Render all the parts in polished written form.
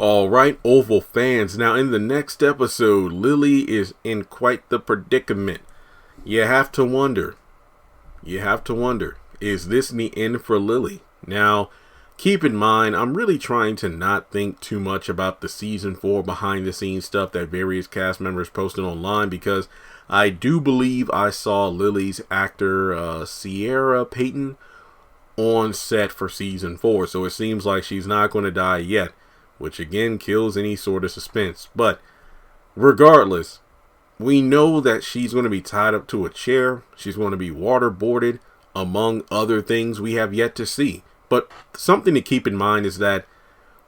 All right, Oval fans. Now, in the next episode, Lilly is in quite the predicament. You have to wonder, is this the end for Lilly? Now, keep in mind, I'm really trying to not think too much about the season 4 behind the scenes stuff that various cast members posted online, because I do believe I saw Lily's actor, Sierra Payton, on set for season 4. So it seems like she's not going to die yet, which again kills any sort of suspense. But regardless, we know that she's going to be tied up to a chair. She's going to be waterboarded, among other things we have yet to see. But something to keep in mind is that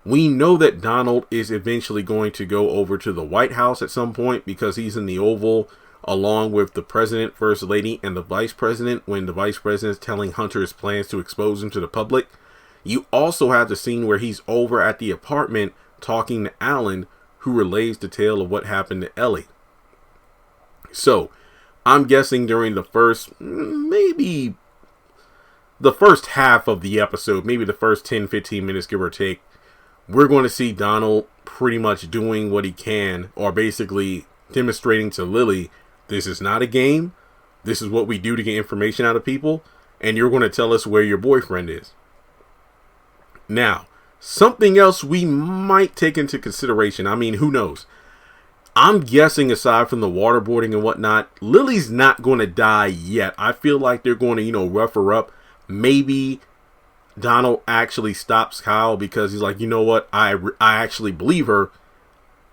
we know that Donald is eventually going to go over to the White House at some point, because he's in the Oval along with the president, first lady, and the vice president, when the vice president is telling Hunter his plans to expose him to the public. You also have the scene where he's over at the apartment talking to Alan, who relays the tale of what happened to Ellie. So, I'm guessing during the first half of the episode, maybe the first 10-15 minutes, give or take, we're going to see Donald pretty much doing what he can, or basically demonstrating to Lilly, this is not a game, this is what we do to get information out of people, and you're going to tell us where your boyfriend is. Now, something else we might take into consideration, I mean, who knows? I'm guessing, aside from the waterboarding and whatnot, Lily's not going to die yet. I feel like they're going to, rough her up. Maybe Donald actually stops Kyle because he's like, you know what? I actually believe her.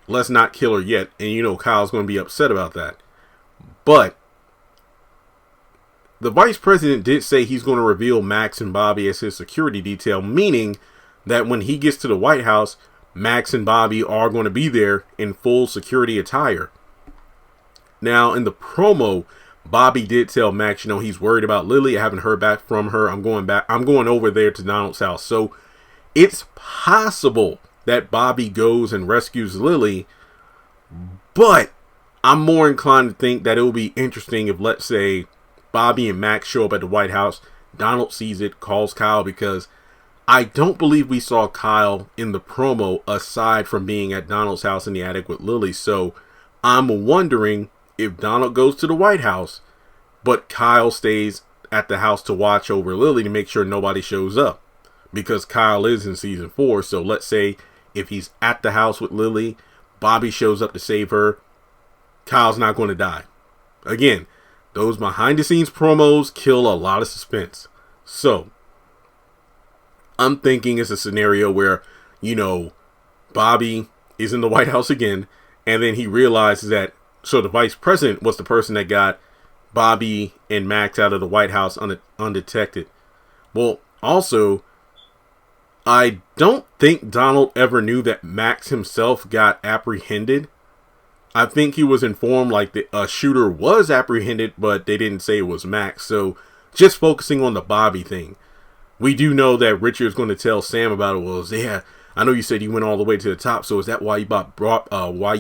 Let's not kill her yet. And, Kyle's going to be upset about that. But the vice president did say he's going to reveal Max and Bobby as his security detail, meaning that when he gets to the White House, Max and Bobby are going to be there in full security attire. Now, in the promo, Bobby did tell Max, he's worried about Lilly. I haven't heard back from her. I'm going over there to Donald's house. So it's possible that Bobby goes and rescues Lilly, but I'm more inclined to think that it will be interesting if, let's say, Bobby and Max show up at the White House. Donald sees it, calls Kyle, because I don't believe we saw Kyle in the promo aside from being at Donald's house in the attic with Lilly. So I'm wondering if Donald goes to the White House, but Kyle stays at the house to watch over Lilly to make sure nobody shows up, because Kyle is in season 4. So let's say if he's at the house with Lilly, Bobby shows up to save her, Kyle's not going to die. Again, those behind the scenes promos kill a lot of suspense. So I'm thinking it's a scenario where, Bobby is in the White House again, and then he realizes that, so the vice president was the person that got Bobby and Max out of the White House undetected. Well, also, I don't think Donald ever knew that Max himself got apprehended. I think he was informed like a shooter was apprehended, but they didn't say it was Max. So just focusing on the Bobby thing. We do know that Richard's going to tell Sam about it. Well, yeah, I know you said you went all the way to the top. So is that why you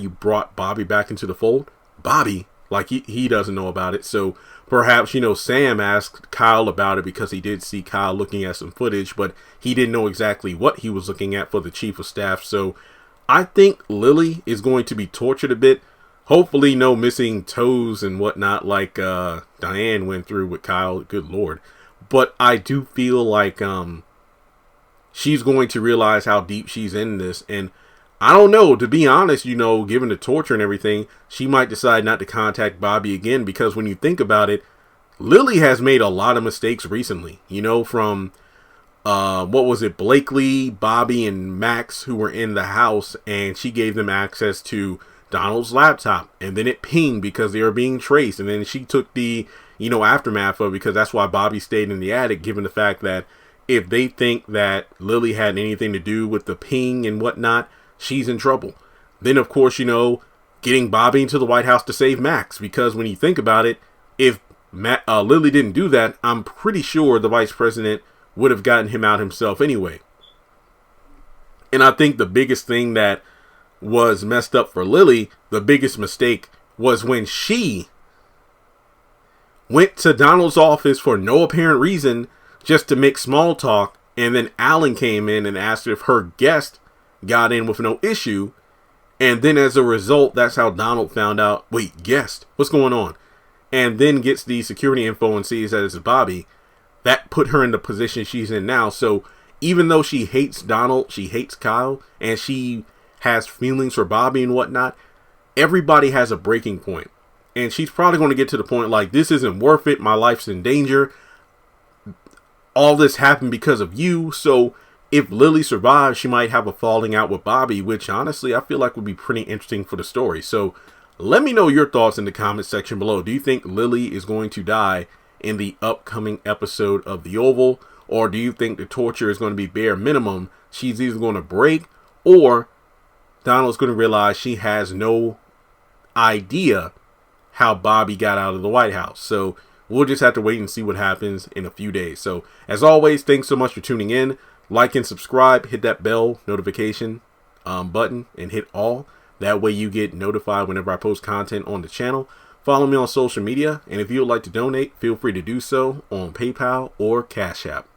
brought Bobby back into the fold? Bobby, like he doesn't know about it. So perhaps, Sam asked Kyle about it because he did see Kyle looking at some footage, but he didn't know exactly what he was looking at for the chief of staff. So I think Lilly is going to be tortured a bit. Hopefully no missing toes and whatnot like Diane went through with Kyle. Good Lord. But I do feel like she's going to realize how deep she's in this. And I don't know, to be honest, given the torture and everything, she might decide not to contact Bobby again. Because when you think about it, Lilly has made a lot of mistakes recently. From, what was it, Blakely, Bobby, and Max, who were in the house. And she gave them access to Donald's laptop. And then it pinged because they were being traced. And then she took the aftermath of it, because that's why Bobby stayed in the attic, given the fact that if they think that Lilly had anything to do with the ping and whatnot, she's in trouble. Then, of course, getting Bobby into the White House to save Max, because when you think about it, if Lilly didn't do that, I'm pretty sure the vice president would have gotten him out himself anyway. And I think the biggest thing that was messed up for Lilly, the biggest mistake, was when she went to Donald's office for no apparent reason, just to make small talk, and then Alan came in and asked if her guest got in with no issue. And then as a result, that's how Donald found out, wait, guest, what's going on? And then gets the security info and sees that it's Bobby. That put her in the position she's in now. So even though she hates Donald, she hates Kyle, and she has feelings for Bobby and whatnot, everybody has a breaking point. And she's probably going to get to the point like, this isn't worth it. My life's in danger. All this happened because of you. So if Lilly survives, she might have a falling out with Bobby, which honestly, I feel like would be pretty interesting for the story. So let me know your thoughts in the comment section below. Do you think Lilly is going to die in the upcoming episode of The Oval? Or do you think the torture is going to be bare minimum? She's either going to break, or Donald's going to realize she has no idea how Bobby got out of the White House. So we'll just have to wait and see what happens in a few days. So as always, thanks so much for tuning in. Like and subscribe, hit that bell notification button and hit all. That way you get notified whenever I post content on the channel. Follow me on social media, and if you would like to donate, feel free to do so on PayPal or Cash App.